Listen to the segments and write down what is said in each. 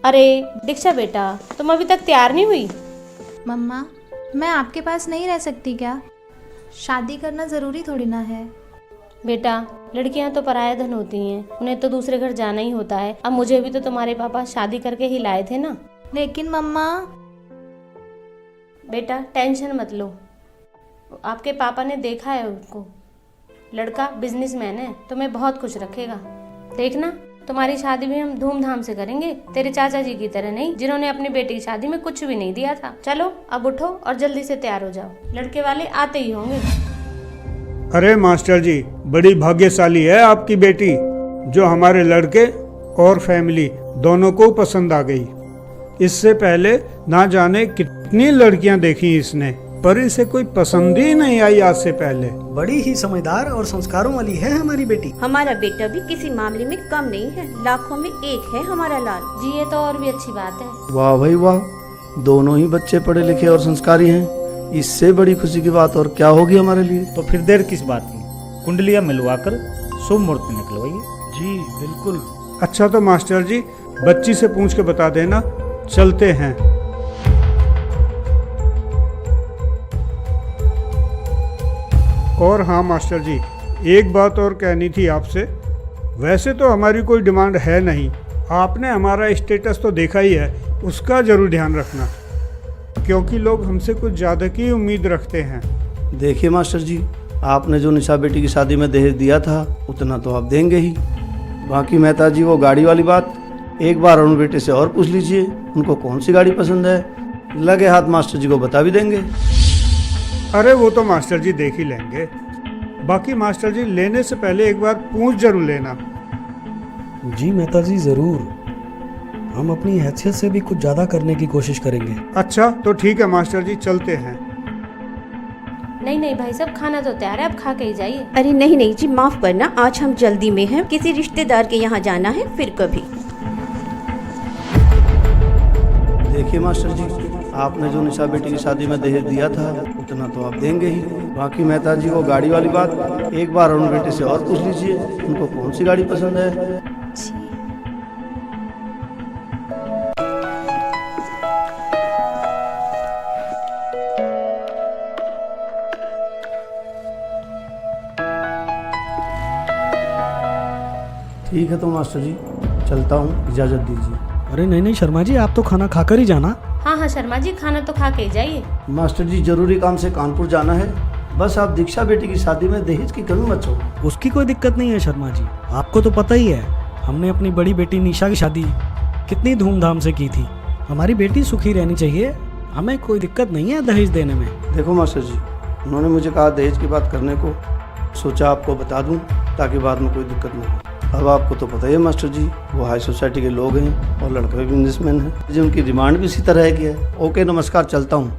अरे दीक्षा बेटा, तुम अभी तक तैयार नहीं हुई? मम्मा, मैं आपके पास नहीं रह सकती क्या? शादी करना ज़रूरी थोड़ी ना है। बेटा, लड़कियां तो पराया धन होती हैं, उन्हें तो दूसरे घर जाना ही होता है। अब मुझे भी तो तुम्हारे पापा शादी करके ही लाए थे ना। लेकिन मम्मा। बेटा टेंशन मत लो, आपके पापा ने देखा है उनको, लड़का बिजनेसमैन है, तुम्हें बहुत खुश रखेगा। देखना, तुम्हारी शादी भी हम धूमधाम से करेंगे, तेरे चाचा जी की तरह नहीं, जिन्होंने अपनी बेटी की शादी में कुछ भी नहीं दिया था। चलो अब उठो और जल्दी से तैयार हो जाओ, लड़के वाले आते ही होंगे। अरे मास्टर जी, बड़ी भाग्यशाली है आपकी बेटी, जो हमारे लड़के और फैमिली दोनों को पसंद आ गई। इससे पहले ना जाने कितनी लड़कियां देखी इसने, पर इसे कोई पसंद ही नहीं आई आज से पहले। बड़ी ही समझदार और संस्कारों वाली है हमारी बेटी। हमारा बेटा भी किसी मामले में कम नहीं है, लाखों में एक है हमारा लाल जी। ये तो और भी अच्छी बात है। वाह भाई वाह, दोनों ही बच्चे पढ़े लिखे और संस्कारी हैं। इससे बड़ी खुशी की बात और क्या होगी हमारे लिए। तो फिर देर किस बात की, कुंडलियां मिलवाकर शुभ मुहूर्त निकलवाइए। जी बिल्कुल। अच्छा तो मास्टर जी, बच्ची से पूछ के बता देना, चलते हैं। और हाँ मास्टर जी, एक बात और कहनी थी आपसे। वैसे तो हमारी कोई डिमांड है नहीं, आपने हमारा स्टेटस तो देखा ही है, उसका जरूर ध्यान रखना, क्योंकि लोग हमसे कुछ ज़्यादा की उम्मीद रखते हैं। देखिए मास्टर जी, आपने जो निशा बेटी की शादी में दहेज दिया था उतना तो आप देंगे ही। बाकी मेहता जी, वो गाड़ी वाली बात एक बार अरुण बेटे से और पूछ लीजिए, उनको कौन सी गाड़ी पसंद है। लगे हाथ मास्टर जी को बता भी देंगे। अरे वो तो मास्टर जी देख ही लेंगे। बाकी मास्टर जी, लेने से पहले एक बार पूछ जरूर लेना। जी मेहता जी जरूर, हम अपनी हैसियत से भी कुछ ज्यादा करने की कोशिश करेंगे। अच्छा तो ठीक है मास्टर जी, चलते हैं। नहीं नहीं भाई साहब, खाना तो तैयार है, आप खा के ही जाइए। अरे नहीं नहीं जी, माफ करना, आज हम जल्दी में हैं, किसी रिश्तेदार के यहाँ जाना है, फिर कभी। देखिए मास्टर जी, आपने जो निशा बेटी की शादी में दहेज दिया था उतना तो आप देंगे ही। बाकी मेहता जी, वो गाड़ी वाली बात एक बार अरुण बेटे से और पूछ लीजिए, उनको कौन सी गाड़ी पसंद है। ठीक है तो मास्टर जी, चलता हूँ, इजाज़त दीजिए। अरे नहीं नहीं शर्मा जी, आप तो खाना खाकर ही जाना। हाँ हाँ शर्मा जी, खाना तो खा के ही जाइए। मास्टर जी, जरूरी काम से कानपुर जाना है, बस आप दीक्षा बेटी की शादी में दहेज की कमी मत छोड़ो। उसकी कोई दिक्कत नहीं है शर्मा जी, आपको तो पता ही है, हमने अपनी बड़ी बेटी निशा की शादी कितनी धूमधाम से की थी। हमारी बेटी सुखी रहनी चाहिए, हमें कोई दिक्कत नहीं है दहेज देने में। देखो मास्टर जी, उन्होंने मुझे कहा दहेज की बात करने को, सोचा आपको बता दूं ताकि बाद में कोई दिक्कत ना हो। अब आपको तो पता ही है मास्टर जी, वो हाई सोसाइटी के लोग हैं और लड़का भी बिजनेसमैन है, जो उनकी डिमांड भी इसी तरह की है। ओके नमस्कार, चलता हूँ।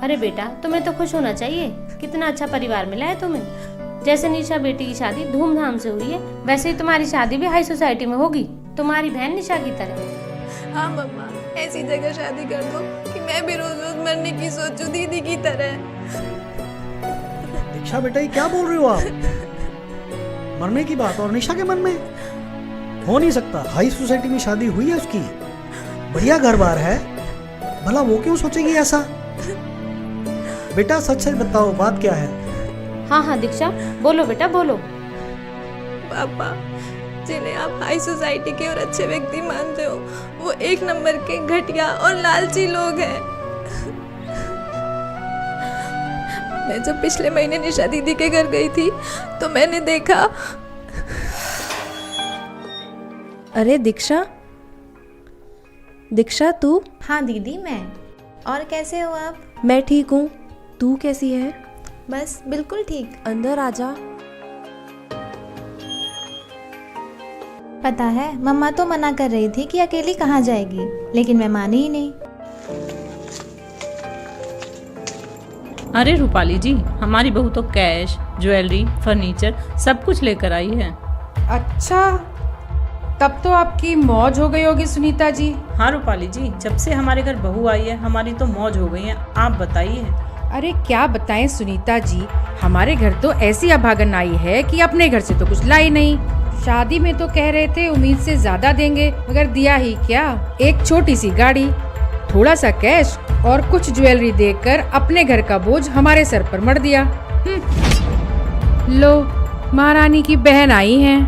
अरे बेटा, तुम्हें तो खुश होना चाहिए, कितना अच्छा परिवार मिला है तुम्हें। जैसे निशा बेटी की शादी धूमधाम से हुई है, वैसे ही तुम्हारी शादी भी हाई सोसाइटी में होगी, तुम्हारी बहन निशा की तरह। हाँ मम्मा, ऐसी जगह शादी कर दो कि मैं भी रोज रोज मरने की सोचूं दीदी की तरह। दीक्षा बेटा, ये क्या बोल रहे हो आप? मरने की बात और निशा के मन में हो नहीं सकता। हाई सोसाइटी में शादी हुई है उसकी, बढ़िया घर बार है, भला वो क्यों सोचेगी ऐसा? बेटा सच सच बताओ, बात क्या है? हाँ हाँ दीक्षा, बोलो बेटा बोलो। पापा, जिन्हें आप हाई सोसाइटी के और अच्छे व्यक्ति मानते हो, वो एक नंबर के घटिया और लालची लोग हैं। मैं जब पिछले महीने निशा दीदी के घर गई थी तो मैंने देखा। अरे दीक्षा, दीक्षा तू? हाँ दीदी, मैं। और कैसे हो आप? मैं ठीक हूँ, तू कैसी है? बस बिल्कुल ठीक। अंदर आजा। पता है, मम्मा तो मना कर रही थी कि अकेली कहाँ जाएगी, लेकिन मैं मानी ही नहीं। अरे रूपाली जी, हमारी बहू तो कैश, ज्वेलरी, फर्नीचर सब कुछ लेकर आई है। अच्छा, तब तो आपकी मौज हो गई होगी सुनीता जी। हाँ रूपाली जी, जब से हमारे घर बहू आई है हमारी तो मौज हो गई है। आप बताइए। अरे क्या बताएं सुनीता जी, हमारे घर तो ऐसी अभागन आई है कि अपने घर से तो कुछ लाई नहीं, शादी में तो कह रहे थे उम्मीद से ज्यादा देंगे, मगर दिया ही क्या, एक छोटी सी गाड़ी, थोड़ा सा कैश और कुछ ज्वेलरी देकर अपने घर का बोझ हमारे सर पर मढ़ दिया। लो, महारानी की बहन आई हैं।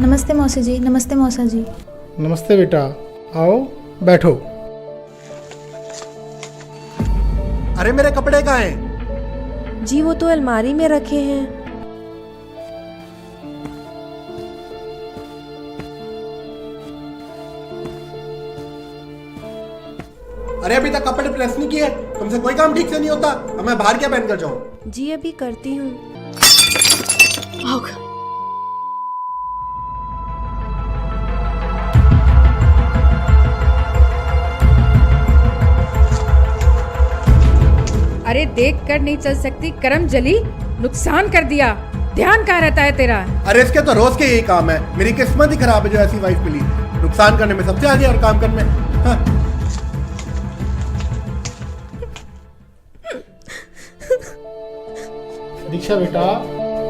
नमस्ते मौसी जी। नमस्ते मौसा जी। नमस्ते बेटा, आओ बैठो। अरे मेरे कपड़े कहाँ हैं? जी वो तो अलमारी में रखे हैं। अरे अभी तक कपड़े प्रेस नहीं किए, तुमसे कोई काम ठीक से नहीं होता। अब मैं बाहर क्या पहन कर जाऊं? जी अभी करती हूँ। अरे देख कर नहीं चल सकती, करम जली, नुकसान कर दिया। ध्यान कहाँ रहता है तेरा? अरे इसके तो रोज के यही काम है। मेरी किस्मत ही खराब है जो ऐसी वाइफ मिली। नुकसान करने में सबसे आगे और काम करने में। हाँ। दीक्षा बेटा,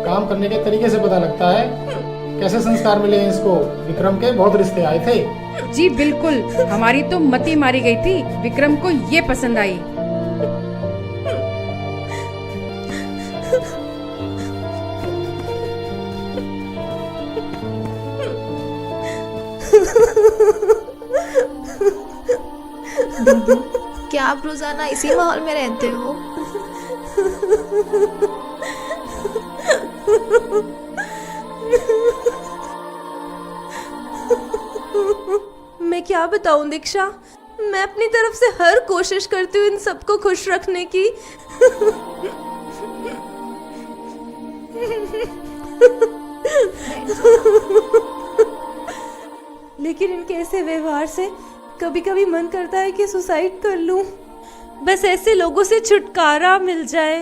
काम करने के तरीके से पता लगता है कैसे संस्कार मिले हैं इसको। विक्रम के बहुत रिश्ते आए थे। जी बिल्कुल, हमारी तो मती मारी गई थी, विक्रम को ये पसंद आई। दीदी, क्या आप रोजाना इसी माहौल में रहते हो? मैं क्या बताऊं दीक्षा, मैं अपनी तरफ से हर कोशिश करती हूँ इन सबको खुश रखने की। लेकिन इनके ऐसे व्यवहार से कभी कभी मन करता है कि सुसाइड कर लूं, बस ऐसे लोगों से छुटकारा मिल जाए।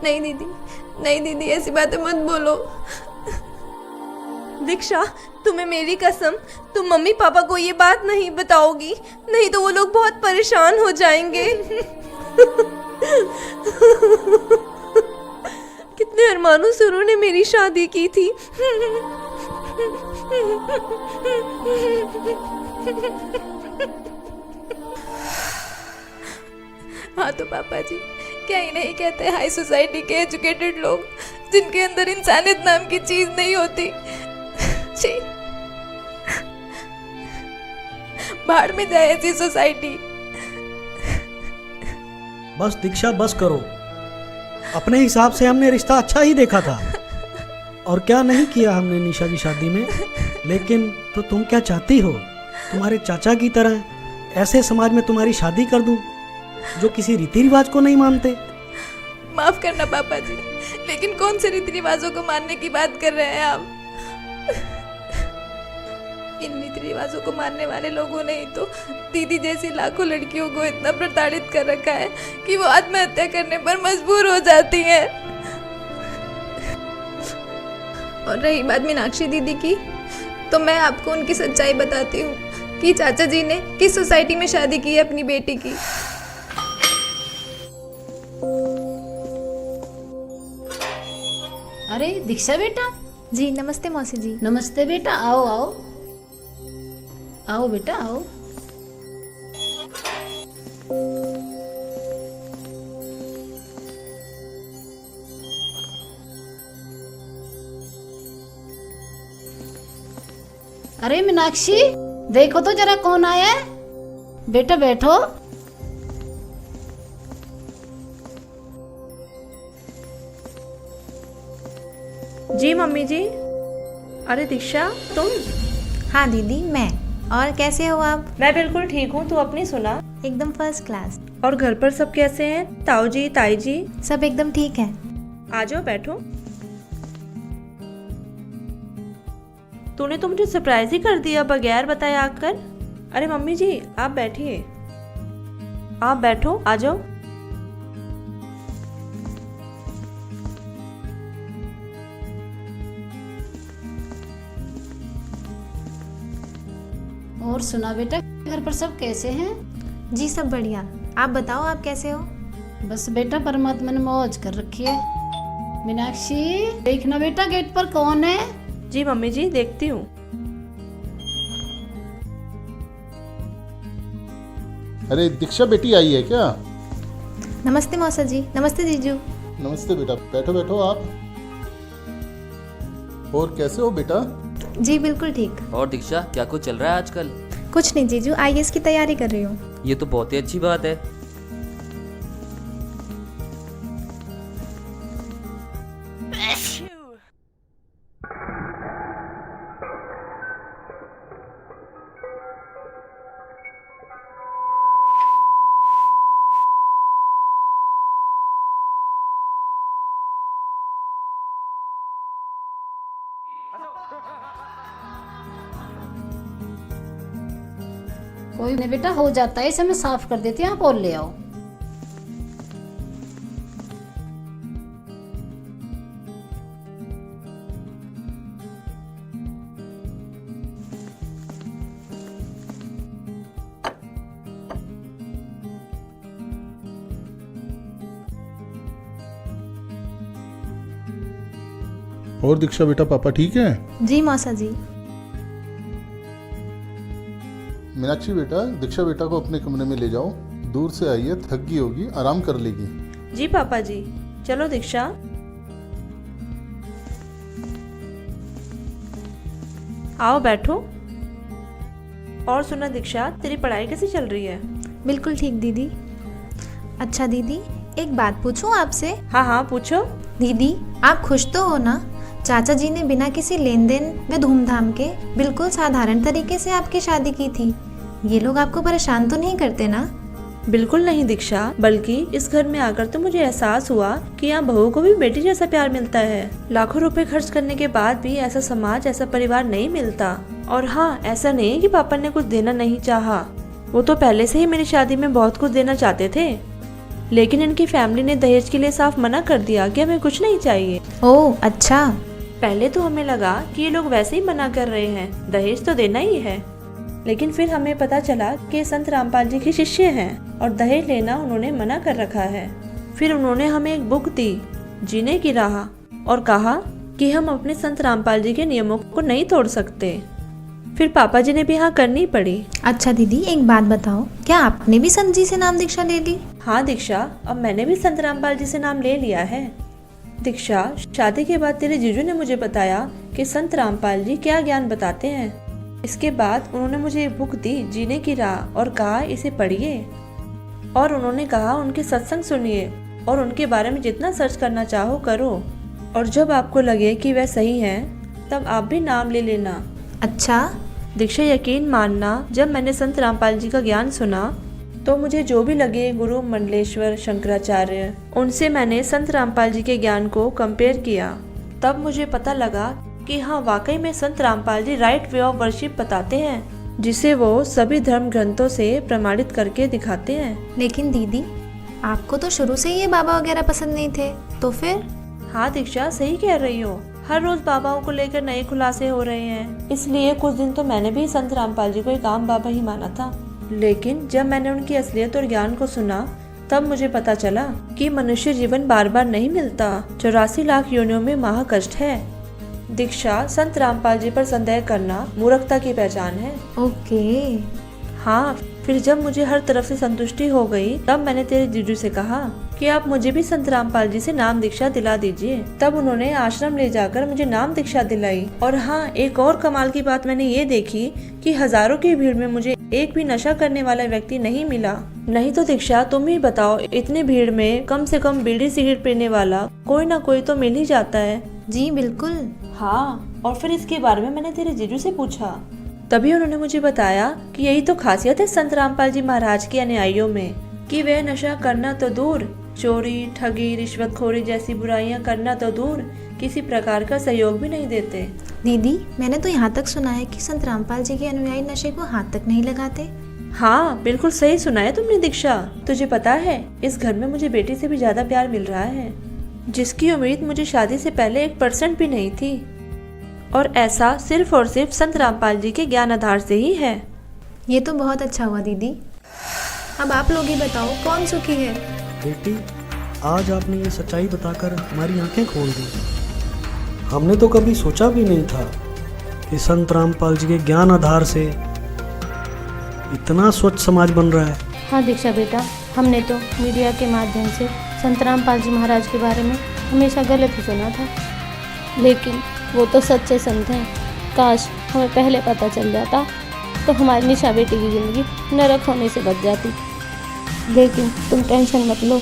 नहीं दीदी, नहीं दीदी, ऐसी बातें मत बोलो। दीक्षा, तुम्हें मेरी कसम, तुम मम्मी पापा को ये बात नहीं बताओगी, नहीं तो वो लोग बहुत परेशान हो जाएंगे। कितने अरमानों से उन्होंने मेरी शादी की थी। हाँ तो पापा जी, क्या ही नहीं कहते हाई सोसाइटी के एजुकेटेड लोग, जिनके अंदर इंसानियत नाम की चीज नहीं होती। छी, बाहर में जाए ऐसी सोसाइटी। बस दीक्षा, बस करो। अपने हिसाब से हमने रिश्ता अच्छा ही देखा था, और क्या नहीं किया हमने निशा की शादी में। लेकिन तो तुम क्या चाहती हो? तुम्हारे चाचा की तरह ऐसे समाज में तुम्हारी शादी कर दूं जो किसी रीति रिवाज को नहीं मानते? माफ करना पापा जी, लेकिन कौन से रीति रिवाजों को मानने की बात कर रहे हैं आप? इन रीति रिवाजों को मानने वाले लोगों ने ही तो दीदी जैसी लाखों लड़कियों को इतना प्रताड़ित कर रखा है कि वो आत्महत्या करने पर मजबूर हो जाती हैं। और रही बात मीनाक्षी दीदी की, तो मैं आपको उनकी सच्चाई बताती हूँ कि चाचा जी ने किस सोसाइटी में शादी की है अपनी बेटी की। अरे दीक्षा बेटा। जी नमस्ते मौसी जी। नमस्ते बेटा, आओ आओ आओ बेटा आओ। अरे मीनाक्षी, देखो तो जरा कौन आया है। बेटा बैठो। जी मम्मी जी। अरे दीक्षा, तुम? हाँ दीदी, मैं। और कैसे हो आप? मैं बिल्कुल ठीक हूँ, तू अपनी सुना? एकदम फर्स्ट क्लास। और घर पर सब कैसे हैं? ताऊ जी, ताई जी? सब एकदम ठीक है। आ जाओ बैठो। तूने तो मुझे सरप्राइज ही कर दिया बगैर बताए आकर। अरे मम्मी जी, आप बैठिए। आप बैठो, आ जाओ। और सुना बेटा, घर पर सब कैसे हैं? जी सब बढ़िया। आप बताओ, आप कैसे हो? बस बेटा परमात्मा ने मौज कर रखी है। मीनाक्षी देखना बेटा गेट पर कौन है। जी मम्मी जी, देखती हूँ। अरे दीक्षा बेटी आई है क्या? नमस्ते मौसा जी। नमस्ते जीजू। नमस्ते बेटा, बैठो बैठो आप। और कैसे हो बेटा? जी बिल्कुल ठीक। और दीक्षा क्या कुछ चल रहा है आजकल? कुछ नहीं जीजू, IAS की तैयारी कर रही हूँ। ये तो बहुत ही अच्छी बात है। कोई नहीं बेटा, हो जाता है, इसे मैं साफ कर देती हूँ, आप और ले आओ। और दीक्षा बेटा पापा ठीक है? जी मौसा जी। मीनाक्षी बेटा, दीक्षा बेटा को अपने कमरे में ले जाओ। दूर से आई है, थक गई होगी, आराम कर लेगी। जी पापा जी। चलो दीक्षा। आओ बैठो। और सुना दीक्षा, तेरी पढ़ाई कैसी चल रही है? बिल्कुल ठीक दीदी। अच्छा दीदी, एक बात पूछूं आपसे? हाँ हाँ पूछो। दीदी आप खुश तो हो ना? चाचा जी ने बिना किसी लेन देन व धूमधाम के बिल्कुल साधारण तरीके से आपकी शादी की थी। ये लोग आपको परेशान तो नहीं करते ना? बिल्कुल नहीं दीक्षा, बल्कि इस घर में आकर तो मुझे एहसास हुआ कि यहाँ बहू को भी बेटी जैसा प्यार मिलता है। लाखों रुपए खर्च करने के बाद भी ऐसा समाज, ऐसा परिवार नहीं मिलता। और हाँ, ऐसा नहीं है कि पापा ने कुछ देना नहीं चाहा। वो तो पहले से ही मेरी शादी में बहुत कुछ देना चाहते थे, लेकिन इनकी फैमिली ने दहेज के लिए साफ मना कर दिया कि हमें कुछ नहीं चाहिए। ओह अच्छा। पहले तो हमें लगा कि ये लोग वैसे ही मना कर रहे हैं, दहेज तो देना ही है। लेकिन फिर हमें पता चला कि संत रामपाल जी के शिष्य हैं और दहेज लेना उन्होंने मना कर रखा है। फिर उन्होंने हमें एक बुक दी, जीने की राह, और कहा कि हम अपने संत रामपाल जी के नियमों को नहीं तोड़ सकते। फिर पापा जी ने भी हाँ करनी पड़ी। अच्छा दीदी, एक बात बताओ, क्या आपने भी संत जी से नाम दीक्षा ले ली? हाँ दीक्षा, अब मैंने भी संत रामपाल जी से नाम ले लिया है। दीक्षा, शादी के बाद तेरे जीजू ने मुझे बताया कि संत रामपाल जी क्या ज्ञान बताते हैं। इसके बाद उन्होंने मुझे एक बुक दी, जीने की राह, और कहा इसे पढ़िए। और उन्होंने कहा उनके सत्संग सुनिए और उनके बारे में जितना सर्च करना चाहो करो, और जब आपको लगे कि वह सही हैं तब आप भी नाम ले लेना। अच्छा दीक्षा, यकीन मानना, जब मैंने संत रामपाल जी का ज्ञान सुना तो मुझे जो भी लगे गुरु मंडलेश्वर, शंकराचार्य, उनसे मैंने संत रामपाल जी के ज्ञान को कंपेयर किया। तब मुझे पता लगा कि हाँ, वाकई में संत Rampal ji right way of worship बताते हैं, जिसे वो सभी धर्म ग्रंथों से प्रमाणित करके दिखाते हैं। लेकिन दीदी, आपको तो शुरू से ये बाबा वगैरह पसंद नहीं थे, तो फिर? हाँ दीक्षा, सही कह रही हो। हर रोज बाबाओं को लेकर नए खुलासे हो रहे हैं, इसलिए कुछ दिन तो मैंने भी संत रामपाल जी को एक आम बाबा ही माना था। लेकिन जब मैंने उनकी असलियत और ज्ञान को सुना तब मुझे पता चला कि मनुष्य जीवन बार बार नहीं मिलता, 84 लाख योनियों में महाकष्ट है। दीक्षा, संत रामपाल जी पर संदेह करना मूर्खता की पहचान है। ओके। हाँ, फिर जब मुझे हर तरफ से संतुष्टि हो गई तब मैंने तेरे जीजू से कहा कि आप मुझे भी संत रामपाल जी से नाम दीक्षा दिला दीजिए। तब उन्होंने आश्रम ले जाकर मुझे नाम दीक्षा दिलाई। और हाँ, एक और कमाल की बात मैंने ये देखी कि हजारों की भीड़ में मुझे एक भी नशा करने वाला व्यक्ति नहीं मिला। नहीं तो दीक्षा, तुम ही बताओ, इतनी भीड़ में कम से कम बीड़ी सिगरेट पीने वाला कोई ना कोई तो मिल ही जाता है। जी बिल्कुल। हाँ, और फिर इसके बारे में मैंने तेरे जीजू से पूछा, तभी उन्होंने मुझे बताया कि यही तो खासियत है संत रामपाल जी महाराज के अनुयायियों में कि वे नशा करना तो दूर, चोरी, ठगी, रिश्वतखोरी जैसी बुराइयां करना तो दूर, किसी प्रकार का सहयोग भी नहीं देते। दीदी, मैंने तो यहाँ तक सुना है कि संत रामपाल जी के अनुयायी नशे को हाथ तक नहीं लगाते। हाँ, बिल्कुल सही सुना है तुमने दीक्षा। तुझे पता है, इस घर में मुझे बेटी से भी ज्यादा प्यार मिल रहा है, जिसकी उम्मीद मुझे शादी से पहले 1% भी नहीं थी। और ऐसा सिर्फ और सिर्फ संत रामपाल जी के ज्ञान आधार से ही है। ये तो बहुत अच्छा हुआ दीदी। अब आप लोग ही बताओ, कौन सुखी है? बेटी, आज आपने ये सच्चाई बताकर हमारी आंखें खोल दी। हमने तो कभी सोचा भी नहीं था कि संत रामपाल जी के ज्ञान आधार से इतना स्वच्छ समाज बन रहा है। हाँ दीक्षा बेटा, हमने तो मीडिया के माध्यम से संत रामपाल जी महाराज के बारे में हमेशा गलत ही सुना था, लेकिन वो तो सच्चे संत हैं। काश हमें पहले पता चल जाता तो हमारी निशा बेटी की ज़िंदगी नरक होने से बच जाती। लेकिन तुम टेंशन मत लो,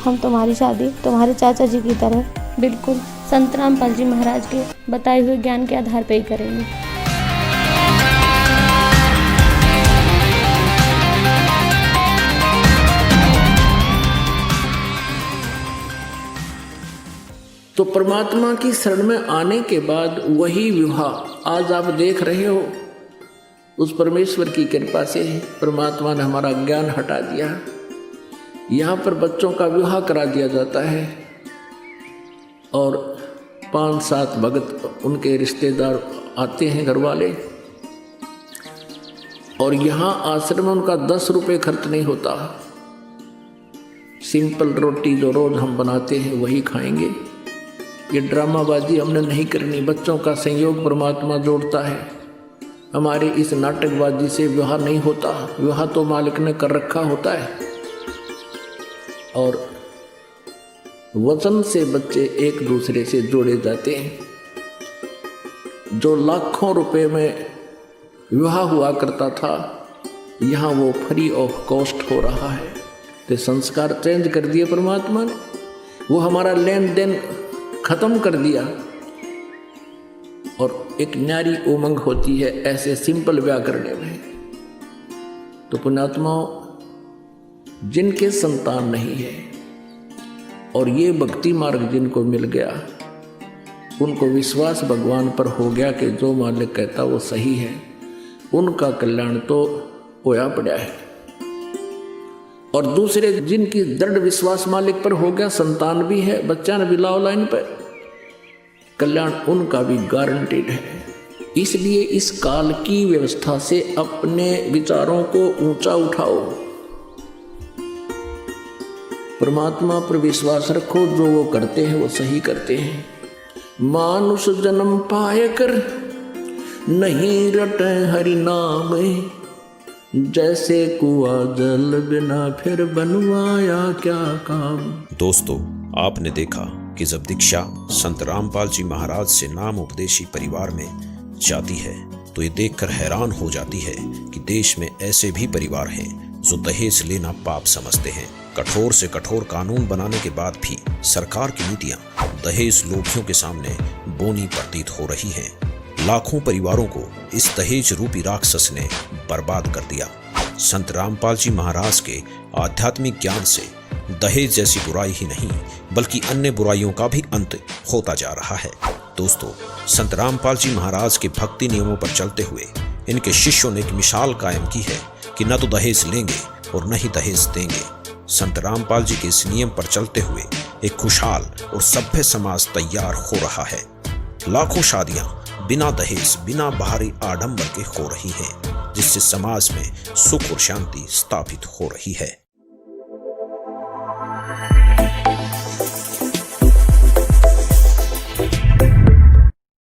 हम तुम्हारी शादी तुम्हारे चाचा जी की तरह बिल्कुल संत रामपाल जी महाराज के बताए हुए ज्ञान के आधार पर ही करेंगे। तो परमात्मा की शरण में आने के बाद वही विवाह आज आप देख रहे हो, उस परमेश्वर की कृपा से परमात्मा ने हमारा ज्ञान हटा दिया। यहाँ पर बच्चों का विवाह करा दिया जाता है और 5-7 भगत उनके रिश्तेदार आते हैं, घर वाले, और यहाँ आश्रम में उनका 10 रुपये खर्च नहीं होता। सिंपल रोटी जो रोज हम बनाते हैं वही खाएंगे। ये ड्रामाबाजी हमने नहीं करनी। बच्चों का संयोग परमात्मा जोड़ता है। हमारे इस नाटकबाजी से विवाह नहीं होता। विवाह तो मालिक ने कर रखा होता है और वचन से बच्चे एक दूसरे से जोड़े जाते हैं। जो लाखों रुपए में विवाह हुआ करता था, यहाँ वो फ्री ऑफ कॉस्ट हो रहा है। तो संस्कार चेंज कर दिए परमात्मा ने, वो हमारा लेन देन खत्म कर दिया और एक न्यारी उमंग होती है ऐसे सिंपल ब्याह करने में। तो पुण्यात्माओं, जिनके संतान नहीं है और ये भक्ति मार्ग जिनको मिल गया, उनको विश्वास भगवान पर हो गया कि जो मालिक कहता वो सही है, उनका कल्याण तो होया पड़ा है। और दूसरे जिनकी दृढ़ विश्वास मालिक पर हो गया, संतान भी है, बच्चा ने भी लाओ लाइन पर, कल्याण उनका भी गारंटेड है। इसलिए इस काल की व्यवस्था से अपने विचारों को ऊंचा उठाओ, परमात्मा पर विश्वास रखो। जो वो करते हैं वो सही करते हैं। मानुष जन्म पाए कर नहीं रटे हरि नाम, जैसे कुआं जल बिना फिर बनवाया क्या काम। दोस्तों, आपने देखा कि जब दीक्षा संत रामपाल जी महाराज से नाम उपदेशी परिवार में जाती है तो ये देखकर हैरान हो जाती है कि देश में ऐसे भी परिवार हैं जो दहेज लेना पाप समझते हैं। कठोर से कठोर कानून बनाने के बाद भी सरकार की नीतियां दहेज लोभियों के सामने बोनी प्रतीत हो रही हैं। लाखों परिवारों को इस दहेज रूपी राक्षस ने बर्बाद कर दिया। संत रामपाल जी महाराज के आध्यात्मिक ज्ञान से दहेज जैसी बुराई ही नहीं बल्कि अन्य बुराइयों का भी अंत होता जा रहा है। दोस्तों, संत रामपाल जी महाराज के भक्ति नियमों पर चलते हुए इनके शिष्यों ने एक मिसाल कायम की है कि न तो दहेज लेंगे और न ही दहेज देंगे। संत रामपाल जी के इस नियम पर चलते हुए एक खुशहाल और सभ्य समाज तैयार हो रहा है। लाखों शादियां बिना दहेज, बिना बाहरी आडंबर के हो रही हैं, जिससे समाज में सुख और शांति स्थापित हो रही है।